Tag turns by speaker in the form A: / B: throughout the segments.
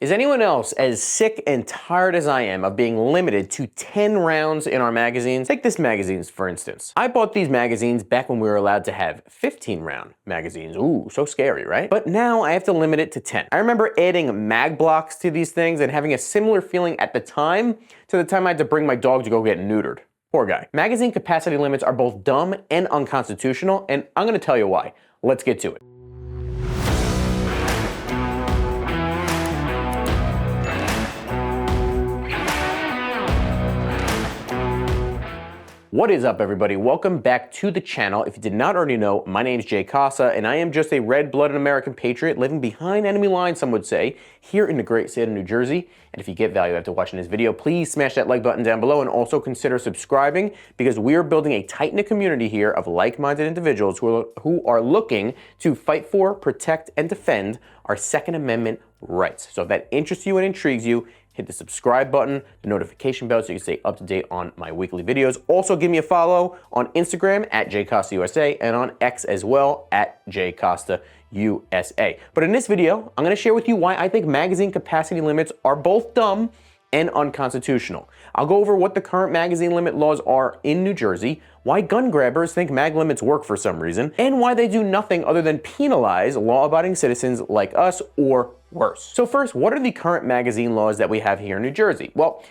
A: Is anyone else as sick and tired as I am of being limited to 10 rounds in our magazines? Take this magazines, for instance. I bought these magazines back when we were allowed to have 15-round magazines. Ooh, so scary, right? But now I have to limit it to 10. I remember adding mag blocks to these things and having a similar feeling at the time to the time I had to bring my dog to go get neutered. Poor guy. Magazine capacity limits are both dumb and unconstitutional, and I'm gonna tell you why. Let's get to it. What is up, everybody? Welcome back to the channel. If you did not already know, my name is Jay Casa, and I am just a red-blooded American patriot living behind enemy lines, some would say, here in the great state of New Jersey. And if you get value after watching this video, please smash that like button down below and also consider subscribing, because we are building a tight-knit community here of like-minded individuals who are looking to fight for, protect, and defend our Second Amendment rights. So if that interests you and intrigues you, hit the subscribe button, the notification bell so you can stay up to date on my weekly videos. Also, give me a follow on Instagram at JCostaUSA and on X as well at JCostaUSA. But in this video, I'm gonna share with you why I think magazine capacity limits are both dumb and unconstitutional. I'll go over what the current magazine limit laws are in New Jersey, why gun grabbers think mag limits work for some reason, and why they do nothing other than penalize law-abiding citizens like us or worse. So first, what are the current magazine laws that we have here in New Jersey? Well,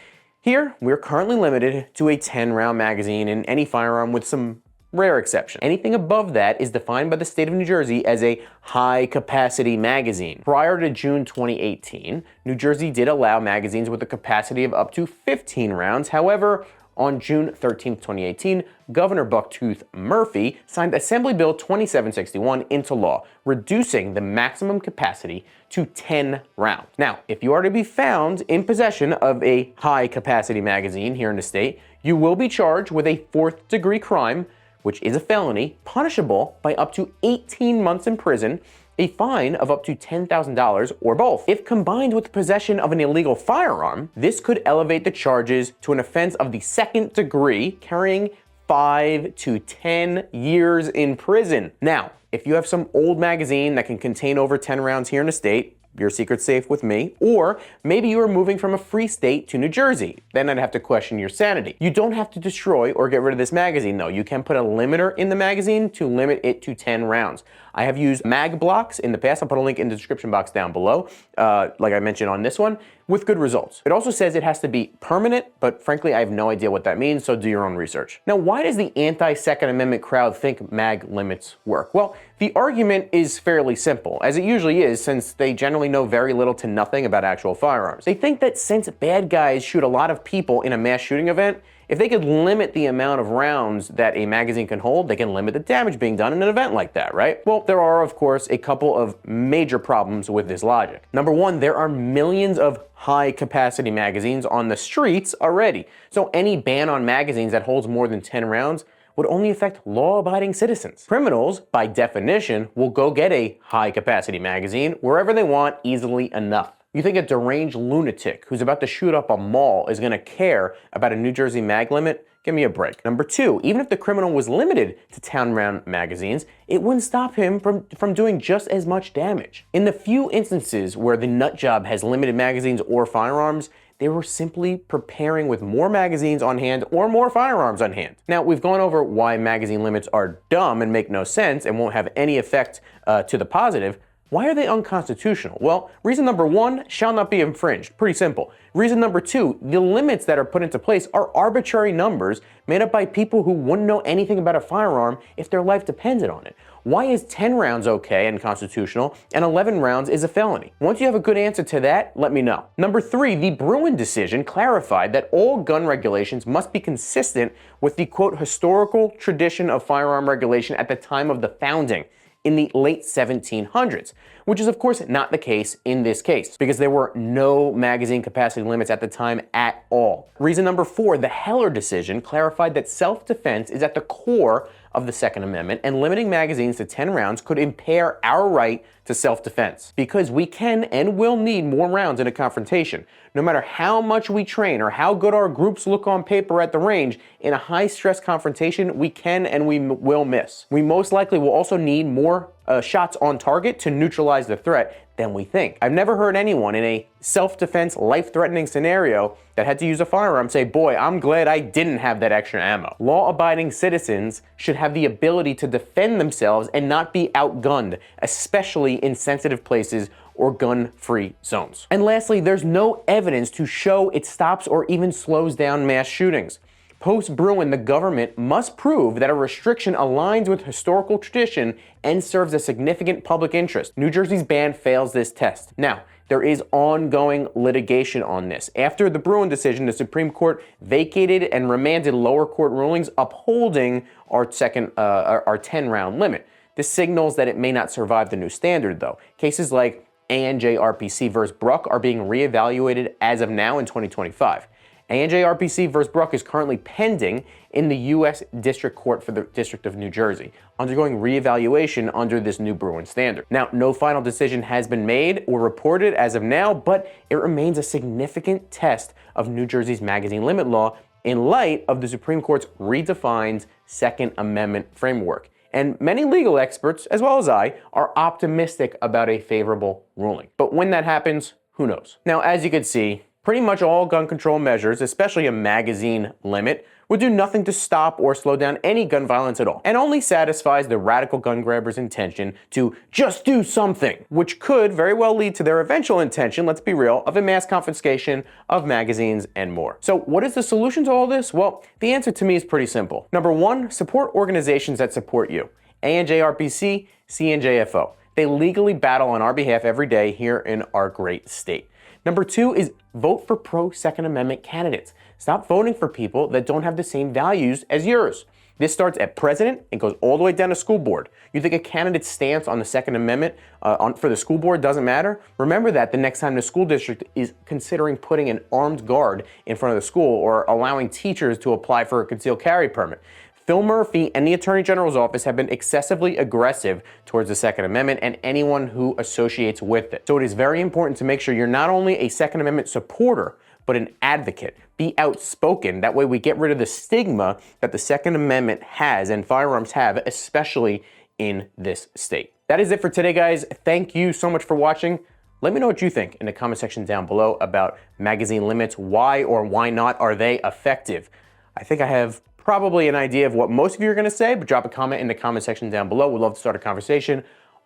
A: here we're currently limited to a 10-round magazine in any firearm with some rare exception. Anything above that is defined by the state of New Jersey as a high-capacity magazine. Prior to June 2018, New Jersey did allow magazines with a capacity of up to 15 rounds. However, on June 13, 2018, Governor Bucktooth Murphy signed Assembly Bill 2761 into law, reducing the maximum capacity to 10 rounds. Now, if you are to be found in possession of a high-capacity magazine here in the state, you will be charged with a fourth-degree crime, which is a felony, punishable by up to 18 months in prison, a fine of up to $10,000, or both. If combined with the possession of an illegal firearm, this could elevate the charges to an offense of the second degree, carrying 5 to 10 years in prison. Now, if you have some old magazine that can contain over 10 rounds here in the state, your secret's safe with me. Or maybe you are moving from a free state to New Jersey. Then I'd have to question your sanity. You don't have to destroy or get rid of this magazine though. You can put a limiter in the magazine to limit it to 10 rounds. I have used mag blocks in the past. I'll put a link in the description box down below, like I mentioned on this one, with good results. It also says it has to be permanent, but frankly, I have no idea what that means, so do your own research. Now, why does the anti-Second Amendment crowd think mag limits work? Well, the argument is fairly simple, as it usually is, since they generally know very little to nothing about actual firearms. They think that since bad guys shoot a lot of people in a mass shooting event, if they could limit the amount of rounds that a magazine can hold, they can limit the damage being done in an event like that, right? Well, there are, of course, a couple of major problems with this logic. Number one, there are millions of high-capacity magazines on the streets already. So any ban on magazines that holds more than 10 rounds would only affect law-abiding citizens. Criminals, by definition, will go get a high-capacity magazine wherever they want easily enough. You think a deranged lunatic who's about to shoot up a mall is gonna care about a New Jersey mag limit? Give me a break. Number two, even if the criminal was limited to 10-round magazines, it wouldn't stop him from doing just as much damage. In the few instances where the nut job has limited magazines or firearms, they were simply preparing with more magazines on hand or more firearms on hand. Now, we've gone over why magazine limits are dumb and make no sense and won't have any effect to the positive. Why are they unconstitutional? Well, reason number one, shall not be infringed. Pretty simple. Reason number two, the limits that are put into place are arbitrary numbers made up by people who wouldn't know anything about a firearm if their life depended on it. Why is 10 rounds okay and constitutional and 11 rounds is a felony? Once you have a good answer to that, let me know. Number three, the Bruin decision clarified that all gun regulations must be consistent with the, quote, historical tradition of firearm regulation at the time of the founding in the late 1700s, which is of course not the case in this case, because there were no magazine capacity limits at the time at all. Reason number four, the Heller decision clarified that self-defense is at the core of the Second Amendment, and limiting magazines to 10 rounds could impair our right to self-defense, because we can and will need more rounds in a confrontation. No matter how much we train or how good our groups look on paper at the range, in a high-stress confrontation, we can and we will miss. We most likely will also need more shots on target to neutralize the threat. than we think. I've never heard anyone in a self-defense, life-threatening scenario that had to use a firearm say, boy, I'm glad I didn't have that extra ammo. Law-abiding citizens should have the ability to defend themselves and not be outgunned, especially in sensitive places or gun-free zones. And lastly, there's no evidence to show it stops or even slows down mass shootings. Post-Bruen, the government must prove that a restriction aligns with historical tradition and serves a significant public interest. New Jersey's ban fails this test. Now, there is ongoing litigation on this. After the Bruen decision, the Supreme Court vacated and remanded lower court rulings upholding our 10-round limit. This signals that it may not survive the new standard, though. Cases like ANJRPC versus Bruck are being reevaluated as of now in 2025. ANJRPC versus Bruck is currently pending in the U.S. District Court for the District of New Jersey, undergoing reevaluation under this new Bruen standard. Now, no final decision has been made or reported as of now, but it remains a significant test of New Jersey's magazine limit law in light of the Supreme Court's redefined Second Amendment framework. And many legal experts, as well as I, are optimistic about a favorable ruling. But when that happens, who knows? Now, as you can see, pretty much all gun control measures, especially a magazine limit, would do nothing to stop or slow down any gun violence at all, and only satisfies the radical gun grabbers' intention to just do something, which could very well lead to their eventual intention, let's be real, of a mass confiscation of magazines and more. So what is the solution to all this? Well, the answer to me is pretty simple. Number one, support organizations that support you. ANJRPC, CNJFO. They legally battle on our behalf every day here in our great state. Number two is vote for pro-Second Amendment candidates. Stop voting for people that don't have the same values as yours. This starts at president and goes all the way down to school board. You think a candidate's stance on the Second Amendment for the school board doesn't matter? Remember that the next time the school district is considering putting an armed guard in front of the school or allowing teachers to apply for a concealed carry permit. Phil Murphy and the Attorney General's office have been excessively aggressive towards the Second Amendment and anyone who associates with it. So it is very important to make sure you're not only a Second Amendment supporter, but an advocate. Be outspoken. That way we get rid of the stigma that the Second Amendment has and firearms have, especially in this state. That is it for today, guys. Thank you so much for watching. Let me know what you think in the comment section down below about magazine limits. Why or why not are they effective? I think I have probably an idea of what most of you are going to say, but drop a comment in the comment section down below. We'd love to start a conversation.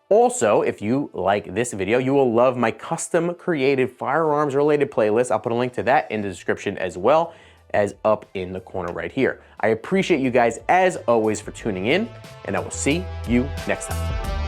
A: Also, if you like this video, you will love my custom created firearms related playlist. I'll put a link to that in the description as well as up in the corner right here. I appreciate you guys as always for tuning in, and I will see you next time.